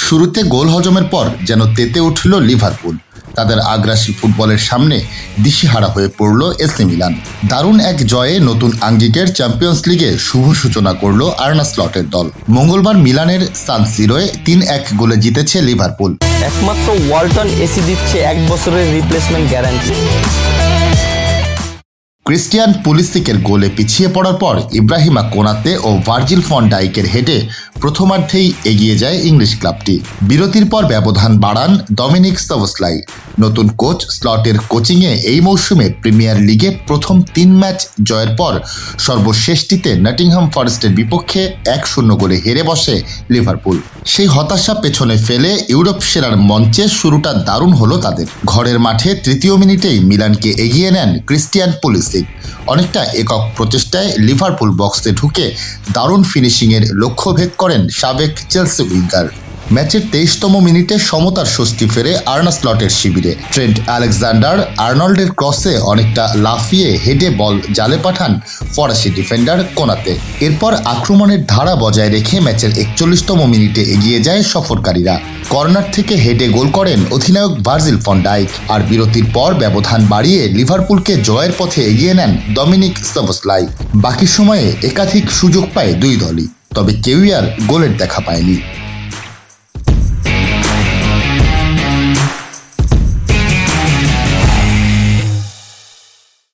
শুরুতে গোল হজমের পর যেন তেতে উঠল লিভারপুল। তাদের আগ্রাসী ফুটবলের সামনে দিশেহারা হয়ে পড়ল এসি মিলান। দারুণ এক জয়ে নতুন আঙ্গিকের চ্যাম্পিয়ন্স লিগে শুভ সূচনা করল আর্নে স্লটের দল। মঙ্গলবার মিলানের সান সিরোয় ৩-১ গোলে জিতেছে লিভারপুল। একমাত্র ওয়ালটন এসি দিচ্ছে ১ বছরের রিপ্লেসমেন্ট গ্যারান্টি। ক্রিস্টিয়ান পুলিসিকের গোলে পিছিয়ে পড়ার পর ইব্রাহিমা কোনাতে ও ভার্জিল ফন ডাইকের হেডে প্রথমার্ধেই এগিয়ে যায় ইংলিশ ক্লাবটি। বিরতির পর ব্যবধান বাড়ান ডমিনিক সবোসলাই। নতুন কোচ স্লটের কোচিংয়ে এই মৌসুমে প্রিমিয়ার লিগে প্রথম ৩ ম্যাচ জয়ের পর সর্বশেষটিতে নটিংহাম ফরেস্টের বিপক্ষে ১-০ গোলে হেরে বসে লিভারপুল। সেই হতাশা পেছনে ফেলে ইউরোপ সেরার মঞ্চে শুরুটা দারুণ হলো তাদের। ঘরের মাঠে তৃতীয় মিনিটেই মিলানকে এগিয়ে নেন ক্রিস্টিয়ান পুলিসিক। অনেকটা একক প্রচেষ্টায় লিভারপুল বক্সে ঢুকে দারুণ ফিনিশিংয়ের লক্ষ্যভেদ করেন সাবেক চেলসি উইঙ্গার। ম্যাচের ২৩তম মিনিটে সমতার স্বস্তি ফেরে আর্নে স্লটের শিবিরে। ট্রেন্ট আলেকজান্ডার আর্নল্ডের ক্রসে অনেকটা লাফিয়ে হেডে বল জালে পাঠান ফরাসি ডিফেন্ডার কোনাতে। এরপর আক্রমণের ধারা বজায় রেখে ম্যাচের ৪১তম মিনিটে এগিয়ে যায় সফরকারীরা। কর্নার থেকে হেডে গোল করেন অধিনায়ক ভার্জিল ফন ডাইক। আর বিরতির পর ব্যবধান বাড়িয়ে লিভারপুলকে জয়ের পথে এগিয়ে নেন ডমিনিক সবোসলাই। বাকি সময়ে একাধিক সুযোগ পায় দুই দলই, তবে কেউই আর গোলের দেখা পায়নি।